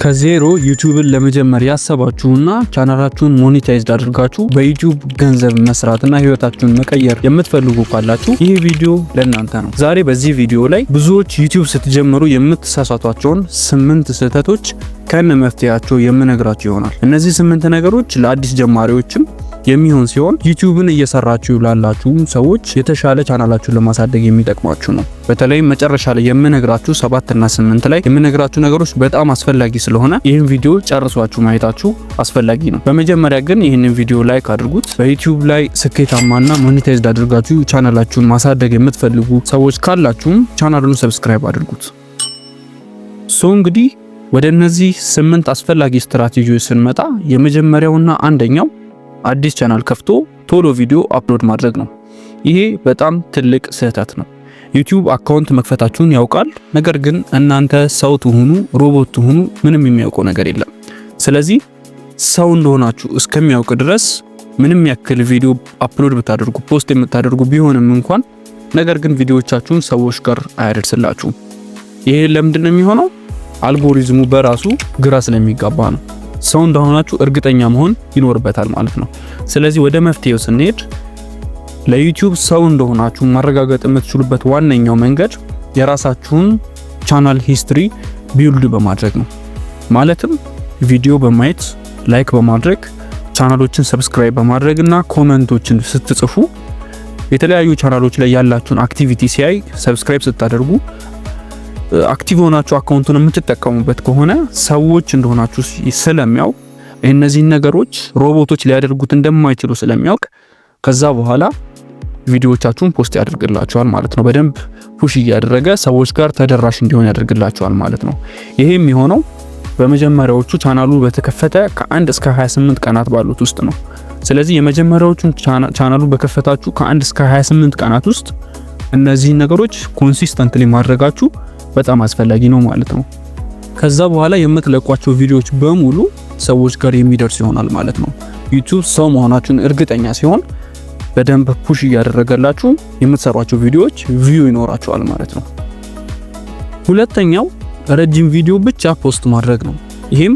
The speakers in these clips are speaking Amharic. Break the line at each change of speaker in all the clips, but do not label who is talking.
ከዜሮ ዩቲዩብን ለመጀመር ያሰባችሁና ቻናላችሁን ሞኔታይዝድ አድርጋችሁ በዩቲዩብ ገንዘብ መስራትና ህይወታችሁን መቀየር የምትፈልጉ ካላችሁ ይህ ቪዲዮ ለእናንተ ነው። ዛሬ በዚህ ቪዲዮ ላይ ብዙዎች ዩቲዩብ ስትጀምሩ የምትሳሳቷቸውን 8 ስህተቶች ከነ መፍትሄያቸው የምነግራችሁ ይሆናል። እነዚህ 8 ነገሮች ለአዲስ ጀማሪዎችም የሚሆን ሲሆን ዩቲዩብን እየሰራችሁ ላላችሁ ሰዎች የተሻለ ቻናላችሁን ለማሳደግ የሚጠቅማችሁ ነው። በተለይ መጨረሻ ላይ የምነግራችሁ 7 እና 8 ላይ የምነግራችሁ ነገሮች በጣም አስፈላጊ ስለሆነ ይህን ቪዲዮ ጨርሷችሁ ማየታችሁ አስፈላጊ ነው። በመጀመሪያ ግን ይህንን ቪዲዮ ላይክ አድርጉት። በዩቲዩብ ላይ ስኬታማና ሞኔታይዝድ አድርጋችሁ ቻናላችሁን ማሳደግ የምትፈልጉ ሰዎች ካላችሁም ቻናሉን ሰብስክራይብ አድርጉት። እንግዲህ ወደ እነዚህ 8 አስፈላጊ ስትራቴጂዎች ስንመጣ የመጀመሪያውና አንደኛው አዲስ ቻናል ከፍቶ ቶሎ ቪዲዮ አፕሎድ ማድረግ ነው። ይሄ በጣም ትልቅ ስህተት ነው። ዩቲዩብ አካውንት መክፈታችሁን ያውቃል። ነገር ግን እናንተ ሰው ትሁኑ ሮቦት ትሁኑ ምንም የሚያውቀው ነገር የለም። ስለዚህ ሰው እንደሆናችሁ እስከሚያውቅ ድረስ ምንም ያክል ቪዲዮ አፕሎድ ብታደርጉ ፖስት የምታደርጉ ቢሆንም እንኳን ነገር ግን ቪዲዮዎቻችሁን ሰዎች ጋር አያደርስላችሁም። ይሄ ለምንድን ነው የሚሆነው? አልጎሪዝሙ በራሱ ግራ ስለሚጋባ ነው። ሰው እንደሆናችሁ እርግጠኛ መሆን ይኖርበታል ማለት ነው። ስለዚህ ወደ መፍትሄው ስንሄድ ለዩቲዩብ ሰው እንደሆናችሁ ማረጋገጥ የምትችሉበት ዋነኛው መንገድ የራሳችሁን ቻናል ሂስትሪ ቢልድ በማድረግ ነው። ማለትም ቪዲዮ በማየት ላይክ በማድረግ ቻናሎችን ሰብስክራይብ በማድረግና ኮሜንቶችን ስትጽፉ የተለያዩ ቻናሎች ላይ ያላችሁን አክቲቪቲ ሲያይ ሰብስክራይብ ስታደርጉ አክቲቭ ሆናችሁ አካውንቱን የምትጠቀሙበት ከሆነ ሰዎች እንደሆናችሁ ስለሚያውቅ እነዚህ ነገሮች ሮቦቶች ሊያደርጉት እንደማይችሉ ስለሚያውቅ ከዛ በኋላ ቪዲዮዎቻችሁን ፖስት ያደርግላችኋል ማለት ነው። በደንብ ፑሽ እያደረገ ሰዎች ጋር ተደራሽ እንዲሆን ያደርግላችኋል ማለት ነው። ይሄ የሚሆነው በመጀመሪያዎቹ ቻናሉ በተከፈተ ከ1 እስከ 28 ቀናት ባሉት ውስጥ ነው። ስለዚህ የመጀመሪያዎቹን ቻናሉ በከፈታችሁ ከ1 እስከ 28 ቀናት ውስጥ እነዚህ ነገሮች ኮንሲስተንትሊ ማድረጋችሁ በጣም አስፈላጊ ነው ማለት ነው። ከዛ በኋላ የምትለቋቸው ቪዲዮዎች በሙሉ ሰዎች ጋር የሚደርስ ይሆናል ማለት ነው። ዩቲዩብ ሰው መሆናችሁን እርግጠኛ ሲሆን በደንብ ፑሽ እያደረገላችሁ የምትሰሯቸው ቪዲዮዎች ቪው ይኖራቸዋል ማለት ነው። ሁለተኛው ረጅም ቪዲዮ ብቻ ፖስት ማድረግ ነው። ይሄም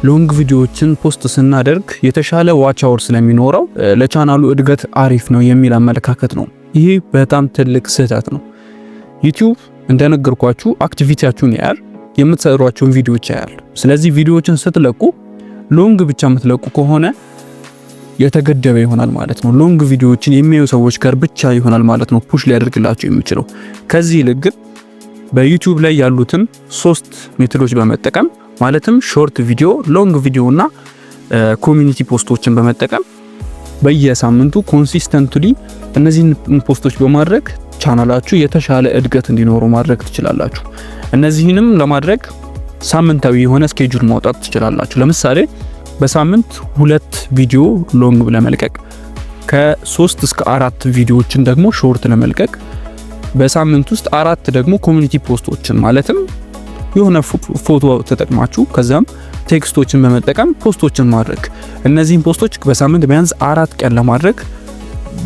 ሎንግ ቪዲዮዎችን ፖስት ስናደርግ የተሻለ ዋች አወር ስለሚኖረው ለቻናሉ እድገት አሪፍ ነው የሚል አመለካከት ነው። ይሄ በጣም ትልቅ ስህተት ነው። ዩቲዩብ እንደነገርኳችሁ አክቲቪቲያችሁን ያያል፣ የምትሰሯቸውን ቪዲዮዎች ያያል። ስለዚህ ቪዲዮዎችን ስትለቁ ሎንግ ብቻ የምትለቁ ከሆነ የተገደበ ይሆናል ማለት ነው። ሎንግ ቪዲዮዎችን የሚያዩ ሰዎች ጋር ብቻ ይሆናል ማለት ነው ፑሽ ሊያደርግላችሁ የሚችለው። ከዚህ ይልቅ ግን በዩቲዩብ ላይ ያሉትን 3 ሜቶዶች በመጠቀም ማለትም ሾርት ቪዲዮ፣ ሎንግ ቪዲዮ እና ኮሚኒቲ ፖስቶችን በመጠቀም በየሳምንቱ ኮንሲስተንትሊ እነዚህን ፖስቶች በማድረግ ቻናላችሁ የተሻለ እድገት እንዲኖረው ማድረግ ትችላላችሁ። እነዚህንም ለማድረግ ሳምንታዊ የሆነ ስኬጁል ማውጣት ትችላላችሁ። ለምሳሌ በሳምንት 2 ቪዲዮ ሎንግ ለመልቀቅ፣ ከ3 እስከ 4 ቪዲዮዎችን ደግሞ ሾርት ለመልቀቅ፣ በሳምንት ውስጥ 4 ደግሞ ኮሚኒቲ ፖስቶችን ማለትም የሆነ ፎቶ ተጠቅማችሁ ከዛም ቴክስቶችን በመጠቀም ፖስቶችን ማድረግ። እነዚህን ፖስቶች በሳምንት ቢያንስ 4 ቀን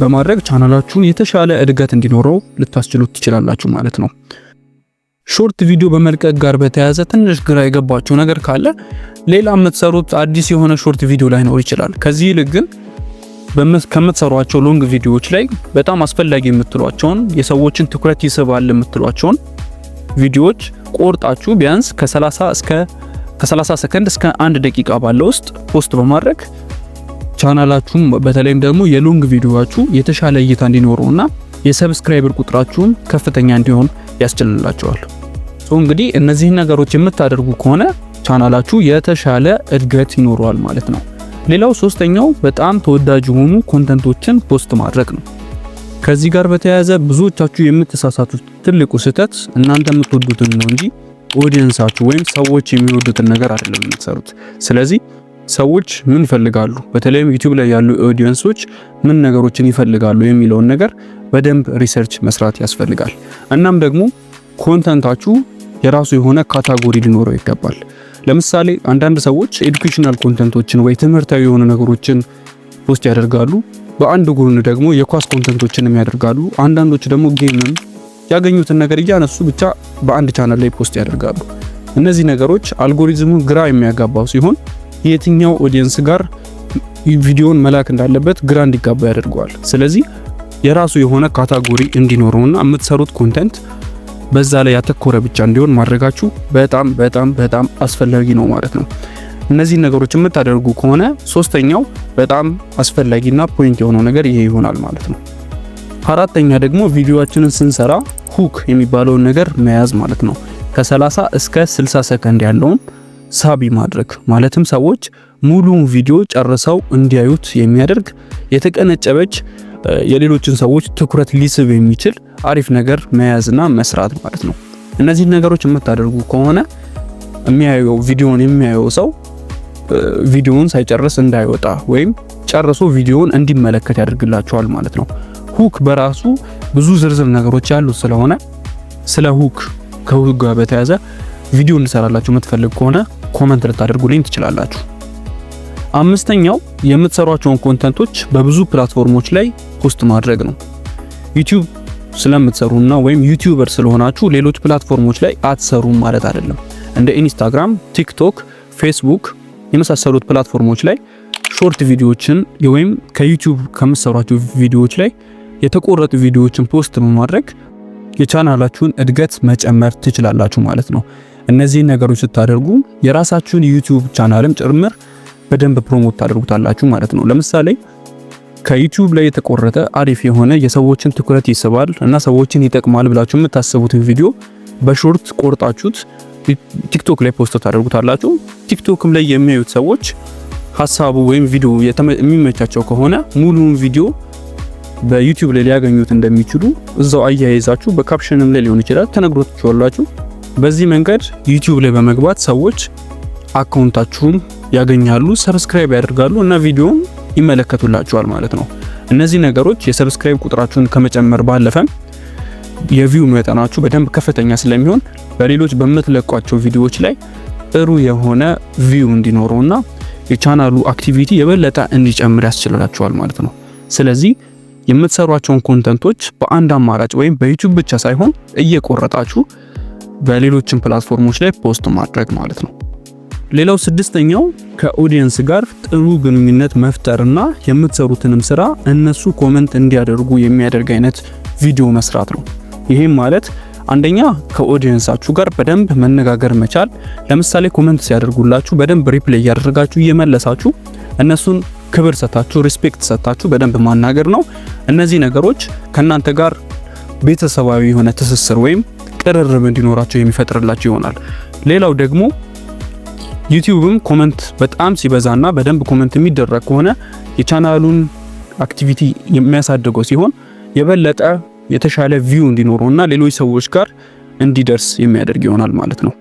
በማድረግ ቻናላችሁን የተሻለ እድገት እንዲኖረው ልታስችሉት ትችላላችሁ ማለት ነው። ሾርት ቪዲዮ በመልቀቅ ጋር በተያያዘ ትንሽ ግራ የገባችሁ ነገር ካለ ሌላ የምትሰሩት አዲስ የሆነ ሾርት ቪዲዮ ላይኖር ይችላል። ከዚህ ይልቅ ግን ከምትሰሯቸው ሎንግ ቪዲዮዎች ላይ በጣም አስፈላጊ የምትሏቸውን የሰዎችን ትኩረት ይስባል የምትሏቸውን ቪዲዮዎች ቆርጣችሁ ቢያንስ ከ30 ሰከንድ እስከ 1 ደቂቃ ባለው ውስጥ ፖስት በማድረግ ቻናላችሁም በተለይም ደግሞ የሎንግ ቪዲዮዋችሁ የተሻለ እይታ እንዲኖረውና የሰብስክራይበር ቁጥራችሁም ከፍተኛ እንዲሆን ያስችልላችኋል። እንግዲህ እነዚህን ነገሮች የምታደርጉ ከሆነ ቻናላችሁ የተሻለ እድገት ይኖረዋል ማለት ነው። ሌላው ሶስተኛው በጣም ተወዳጅ የሆኑ ኮንተንቶችን ፖስት ማድረግ ነው። ከዚህ ጋር በተያያዘ ብዙዎቻችሁ የምትሳሳቱት ትልቁ ስህተት እናንተ የምትወዱትን ነው እንጂ ኦዲየንሳችሁ ወይም ሰዎች የሚወዱትን ነገር አይደለም የምትሰሩት። ስለዚህ ሰዎች ምን ይፈልጋሉ፣ በተለይም ዩቲዩብ ላይ ያሉ ኦዲየንሶች ምን ነገሮችን ይፈልጋሉ የሚለውን ነገር በደንብ ሪሰርች መስራት ያስፈልጋል። እናም ደግሞ ኮንተንታችሁ የራሱ የሆነ ካታጎሪ ሊኖረው ይገባል። ለምሳሌ አንዳንድ ሰዎች ኤዱኬሽናል ኮንተንቶችን ወይ ትምህርታዊ የሆኑ ነገሮችን ፖስት ያደርጋሉ። በአንድ ጎን ደግሞ የኳስ ኮንተንቶችን ያደርጋሉ። አንዳንዶች ደግሞ ጌምም ያገኙትን ነገር እያነሱ ብቻ በአንድ ቻናል ላይ ፖስት ያደርጋሉ። እነዚህ ነገሮች አልጎሪዝሙን ግራ የሚያጋባው ሲሆን የትኛው ኦዲየንስ ጋር ቪዲዮን መላክ እንዳለበት ግራ እንዲጋባ ያደርገዋል። ስለዚህ የራሱ የሆነ ካታጎሪ እንዲኖረውና የምትሰሩት ኮንተንት በዛ ላይ ያተኮረ ብቻ እንዲሆን ማድረጋችሁ በጣም በጣም በጣም አስፈላጊ ነው ማለት ነው። እነዚህ ነገሮች የምታደርጉ ከሆነ ሶስተኛው በጣም አስፈላጊና ፖይንት የሆነው ነገር ይሄ ይሆናል ማለት ነው። አራተኛ ደግሞ ቪዲዮአችንን ስንሰራ ሁክ የሚባለውን ነገር መያዝ ማለት ነው። ከ30 እስከ 60 ሰከንድ ያለውን ሳቢ ማድረግ ማለትም ሰዎች ሙሉውን ቪዲዮ ጨርሰው እንዲያዩት የሚያደርግ የተቀነጨበች የሌሎችን ሰዎች ትኩረት ሊስብ የሚችል አሪፍ ነገር መያዝና መስራት ማለት ነው። እነዚህ ነገሮች የምታደርጉ ከሆነ ቪዲዮውን የሚያየው ሰው ቪዲዮውን ሳይጨርስ እንዳይወጣ ወይም ጨርሶ ቪዲዮውን እንዲመለከት ያደርግላቸዋል ማለት ነው። ሁክ በራሱ ብዙ ዝርዝር ነገሮች ያሉት ስለሆነ ስለ ከሁክ ጋር በተያያዘ ቪዲዮ እንሰራላችሁ የምትፈልጉ ከሆነ ኮሜንት ልታደርጉልኝ ትችላላችሁ። አምስተኛው የምትሰሯቸውን ኮንተንቶች በብዙ ፕላትፎርሞች ላይ ፖስት ማድረግ ነው። ዩቲዩብ ስለምትሰሩና ወይም ዩቲዩበር ስለሆናችሁ ሌሎች ፕላትፎርሞች ላይ አትሰሩም ማለት አይደለም። እንደ ኢንስታግራም፣ ቲክቶክ፣ ፌስቡክ የመሳሰሉት ፕላትፎርሞች ላይ ሾርት ቪዲዮዎችን ወይም ከዩቲዩብ ከምትሰሯቸው ቪዲዮዎች ላይ የተቆረጡ ቪዲዮዎችን ፖስት በማድረግ የቻናላችሁን እድገት መጨመር ትችላላችሁ ማለት ነው። እነዚህ ነገሮች ስታደርጉ የራሳችሁን ዩቲዩብ ቻናልም ጭምር በደንብ ፕሮሞት ታደርጉታላችሁ ማለት ነው። ለምሳሌ ከዩቲዩብ ላይ የተቆረጠ አሪፍ የሆነ የሰዎችን ትኩረት ይስባል እና ሰዎችን ይጠቅማል ብላችሁ የምታስቡትን ቪዲዮ በሾርት ቆርጣችሁት ቲክቶክ ላይ ፖስት ታደርጉታላችሁ። ቲክቶክም ላይ የሚያዩት ሰዎች ሐሳቡ ወይም ቪዲዮ የሚመቻቸው ከሆነ ሙሉውን ቪዲዮ በዩቲዩብ ላይ ሊያገኙት እንደሚችሉ እዛው አያይዛችሁ በካፕሽንም ላይ ሊሆን ይችላል ተነግሮታችኋላችሁ። በዚህ መንገድ ዩቲዩብ ላይ በመግባት ሰዎች አካውንታችሁን ያገኛሉ፣ ሰብስክራይብ ያደርጋሉ እና ቪዲዮውን ይመለከቱላችኋል ማለት ነው። እነዚህ ነገሮች የሰብስክራይብ ቁጥራችሁን ከመጨመር ባለፈ የቪው መጠናችሁ በደንብ ከፍተኛ ስለሚሆን በሌሎች በምትለቋቸው ቪዲዮዎች ላይ ጥሩ የሆነ ቪው እንዲኖረውና የቻናሉ አክቲቪቲ የበለጠ እንዲጨምር ያስችላችኋል ማለት ነው። ስለዚህ የምትሰሯቸውን ኮንተንቶች በአንድ አማራጭ ወይም በዩቲዩብ ብቻ ሳይሆን እየቆረጣችሁ በሌሎችም ፕላትፎርሞች ላይ ፖስት ማድረግ ማለት ነው። ሌላው ስድስተኛው ከኦዲየንስ ጋር ጥሩ ግንኙነት መፍጠርና የምትሰሩትንም ስራ እነሱ ኮሜንት እንዲያደርጉ የሚያደርግ አይነት ቪዲዮ መስራት ነው። ይሄም ማለት አንደኛ ከኦዲየንሳችሁ ጋር በደንብ መነጋገር መቻል። ለምሳሌ ኮሜንት ሲያደርጉላችሁ በደንብ ሪፕላይ እያደረጋችሁ እየመለሳችሁ እነሱን ክብር ሰጣችሁ ሪስፔክት ሰጣችሁ በደንብ ማናገር ነው። እነዚህ ነገሮች ከናንተ ጋር ቤተሰባዊ የሆነ ትስስር ወይም ቅርርብ እንዲኖራቸው የሚፈጥርላችሁ ይሆናል። ሌላው ደግሞ ዩቲዩብም ኮሜንት በጣም ሲበዛና በደንብ ኮሜንት የሚደረግ ከሆነ የቻናሉን አክቲቪቲ የሚያሳድገው ሲሆን የበለጠ የተሻለ ቪው እንዲኖረውና ሌሎች ሰዎች ጋር እንዲደርስ የሚያደርግ ይሆናል ማለት ነው።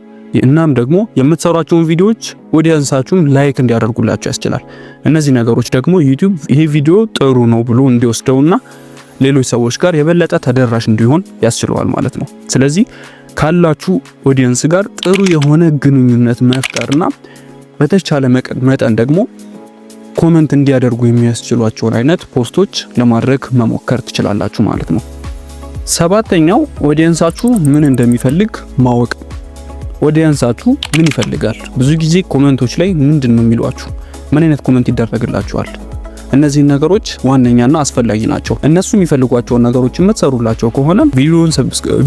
እናም ደግሞ የምትሰሯቸውን ቪዲዮዎች ኦዲየንሳችሁም ላይክ እንዲያደርጉላችሁ ያስችላል። እነዚህ ነገሮች ደግሞ ዩቲዩብ ይሄ ቪዲዮ ጥሩ ነው ብሎ እንዲወስደውና ሌሎች ሰዎች ጋር የበለጠ ተደራሽ እንዲሆን ያስችለዋል ማለት ነው። ስለዚህ ካላችሁ ኦዲየንስ ጋር ጥሩ የሆነ ግንኙነት መፍጠርና በተቻለ መጠን ደግሞ ኮሜንት እንዲያደርጉ የሚያስችሏቸውን አይነት ፖስቶች ለማድረግ መሞከር ትችላላችሁ ማለት ነው። ሰባተኛው ኦዲየንሳችሁ ምን እንደሚፈልግ ማወቅ። ኦዲየንሳችሁ ምን ይፈልጋል? ብዙ ጊዜ ኮሜንቶች ላይ ምንድነው የሚሏችሁ? ምን አይነት ኮሜንት ይደረግላችኋል? እነዚህ ነገሮች ዋነኛና አስፈላጊ ናቸው። እነሱ የሚፈልጓቸው ነገሮች የምትሰሩላቸው ከሆነ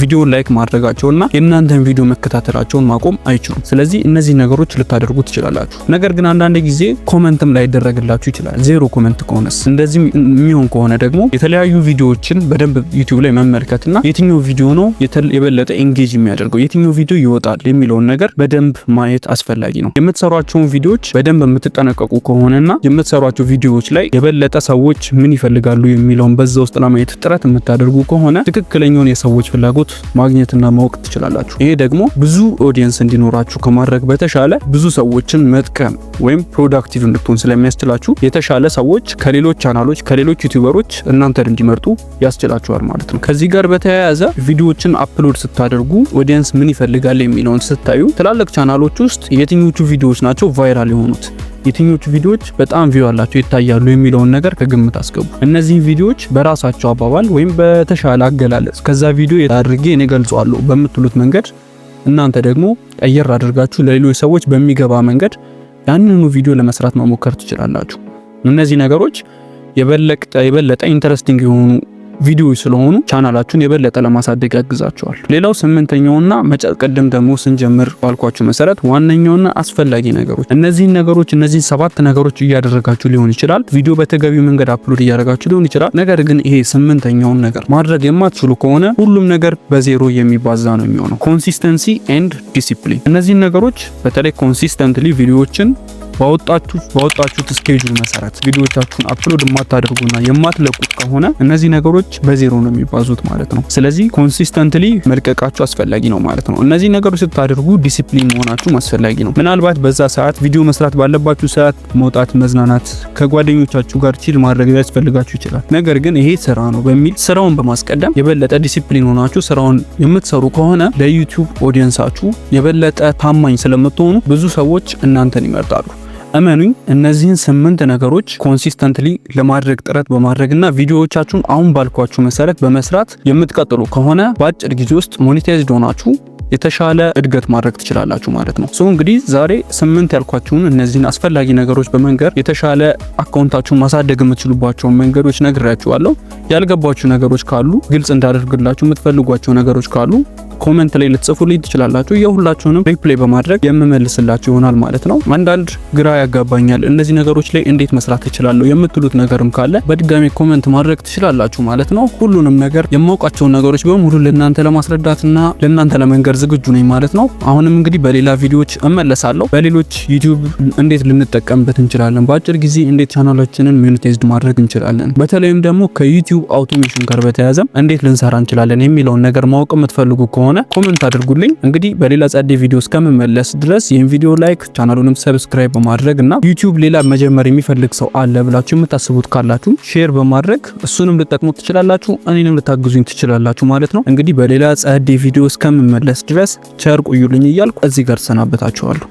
ቪዲዮን ላይክ ማድረጋቸውና የእናንተን ቪዲዮ መከታተላቸውን ማቆም አይችሉም። ስለዚህ እነዚህ ነገሮች ልታደርጉ ትችላላችሁ። ነገር ግን አንዳንድ ጊዜ ኮሜንትም ላይ ይደረግላችሁ ይችላል። ዜሮ ኮሜንት ከሆነስ እንደዚህ የሚሆን ከሆነ ደግሞ የተለያዩ ቪዲዮዎችን በደንብ ዩቲዩብ ላይ መመልከትና የትኛው ቪዲዮ ነው የበለጠ ኤንጌጅ የሚያደርገው የትኛው ቪዲዮ ይወጣል የሚለውን ነገር በደንብ ማየት አስፈላጊ ነው። የምትሰሯቸውን ቪዲዮዎች በደንብ የምትጠነቀቁ ከሆነና የምትሰሯቸው ቪዲዮዎች ላይ የበለጠ ሰዎች ምን ይፈልጋሉ የሚለውን በዛ ውስጥ ለማየት ጥረት የምታደርጉ ከሆነ ትክክለኛውን የሰዎች ፍላጎት ማግኘትና ማወቅ ትችላላችሁ። ይሄ ደግሞ ብዙ ኦዲየንስ እንዲኖራችሁ ከማድረግ በተሻለ ብዙ ሰዎችን መጥቀም ወይም ፕሮዳክቲቭ እንድትሆን ስለሚያስችላችሁ የተሻለ ሰዎች ከሌሎች ቻናሎች ከሌሎች ዩቲዩበሮች እናንተን እንዲመርጡ ያስችላችኋል ማለት ነው። ከዚህ ጋር በተያያዘ ቪዲዮዎችን አፕሎድ ስታደርጉ ኦዲየንስ ምን ይፈልጋል የሚለውን ስታዩ ትላልቅ ቻናሎች ውስጥ የትኞቹ ቪዲዮዎች ናቸው ቫይራል የሆኑት የትኞቹ ቪዲዮዎች በጣም ቪው አላቸው ይታያሉ የሚለውን ነገር ከግምት አስገቡ። እነዚህ ቪዲዮዎች በራሳቸው አባባል ወይም በተሻለ አገላለጽ ከዛ ቪዲዮ አድርጌ እኔ ገልጿለሁ በምትሉት መንገድ እናንተ ደግሞ ቀየር አድርጋችሁ ለሌሎች ሰዎች በሚገባ መንገድ ያንኑ ቪዲዮ ለመስራት መሞከር ትችላላችሁ። እነዚህ ነገሮች የበለጠ ኢንተረስቲንግ የሆኑ ቪዲዮዎች ስለሆኑ ቻናላችሁን የበለጠ ለማሳደግ ያግዛችኋል። ሌላው ስምንተኛውና ቀደም ደግሞ ስንጀምር ባልኳችሁ መሰረት ዋነኛውና አስፈላጊ ነገሮች እነዚህ 7 ነገሮች እያደረጋችሁ ሊሆን ይችላል። ቪዲዮ በተገቢው መንገድ አፕሎድ እያደረጋችሁ ሊሆን ይችላል። ነገር ግን ይሄ ስምንተኛውን ነገር ማድረግ የማትችሉ ከሆነ ሁሉም ነገር በዜሮ የሚባዛ ነው የሚሆነው። ኮንሲስተንሲ ኤንድ ዲሲፕሊን። እነዚህ ነገሮች በተለይ ኮንሲስተንትሊ ቪዲዮዎችን ባወጣችሁት ስኬጁል መሰረት ቪዲዮዎቻችሁን አፕሎድ የማታደርጉና የማትለቁት ከሆነ እነዚህ ነገሮች በዜሮ ነው የሚባዙት ማለት ነው። ስለዚህ ኮንሲስተንትሊ መልቀቃችሁ አስፈላጊ ነው ማለት ነው። እነዚህ ነገሮች ስታደርጉ ዲሲፕሊን መሆናችሁ አስፈላጊ ነው። ምናልባት በዛ ሰዓት ቪዲዮ መስራት ባለባችሁ ሰዓት መውጣት፣ መዝናናት፣ ከጓደኞቻችሁ ጋር ቺል ማድረግ ሊያስፈልጋችሁ ይችላል። ነገር ግን ይሄ ስራ ነው በሚል ስራውን በማስቀደም የበለጠ ዲሲፕሊን ሆናችሁ ስራውን የምትሰሩ ከሆነ ለዩቲዩብ ኦዲየንሳችሁ የበለጠ ታማኝ ስለምትሆኑ ብዙ ሰዎች እናንተን ይመርጣሉ። እመኑኝ እነዚህን 8 ነገሮች ኮንሲስተንትሊ ለማድረግ ጥረት በማድረግና ቪዲዮዎቻችሁን አሁን ባልኳችሁ መሰረት በመስራት የምትቀጥሉ ከሆነ በአጭር ጊዜ ውስጥ ሞኔታይዝድ ሆናችሁ የተሻለ እድገት ማድረግ ትችላላችሁ ማለት ነው። እንግዲህ ዛሬ 8 ያልኳችሁን እነዚህን አስፈላጊ ነገሮች በመንገር የተሻለ አካውንታችሁን ማሳደግ የምትችሉባቸውን መንገዶች ነግራችኋለሁ። ያልገባችሁ ነገሮች ካሉ ግልጽ እንዳደርግላችሁ የምትፈልጓቸው ነገሮች ካሉ ኮሜንት ላይ ልትጽፉልኝ ትችላላችሁ። የሁላችሁንም ሪፕሌይ በማድረግ የምመልስላችሁ ይሆናል ማለት ነው። አንዳንድ ግራ ያጋባኛል እነዚህ ነገሮች ላይ እንዴት መስራት እችላለሁ የምትሉት ነገርም ካለ በድጋሚ ኮሜንት ማድረግ ትችላላችሁ ማለት ነው። ሁሉንም ነገር የማውቃቸውን ነገሮች በሙሉ ለእናንተ ለማስረዳትና ለእናንተ ለመንገር ዝግጁ ነኝ ማለት ነው። አሁንም እንግዲህ በሌላ ቪዲዮዎች እመለሳለሁ። በሌሎች ዩቲዩብ እንዴት ልንጠቀምበት እንችላለን፣ በአጭር ጊዜ እንዴት ቻናላችንን ሞኔታይዝድ ማድረግ እንችላለን፣ በተለይም ደግሞ ከዩቲዩብ አውቶሜሽን ጋር በተያያዘ እንዴት ልንሰራ እንችላለን የሚለውን ነገር ማወቅ የምትፈልጉ ከሆነ ኮሜንት አድርጉልኝ። እንግዲህ በሌላ ጸዴ ቪዲዮ እስከምመለስ ድረስ ይህን ቪዲዮ ላይክ፣ ቻናሉንም ሰብስክራይብ በማድረግ እና ዩቲዩብ ሌላ መጀመር የሚፈልግ ሰው አለ ብላችሁ የምታስቡት ካላችሁ ሼር በማድረግ እሱንም ልትጠቅሙት ትችላላችሁ፣ እኔንም ልታግዙኝ ትችላላችሁ ማለት ነው። እንግዲህ በሌላ ጸዴ ቪዲዮ እስከምመለስ ድረስ ቸር ቆዩልኝ እያልኩ እዚህ ጋር ሰናበታችኋለሁ።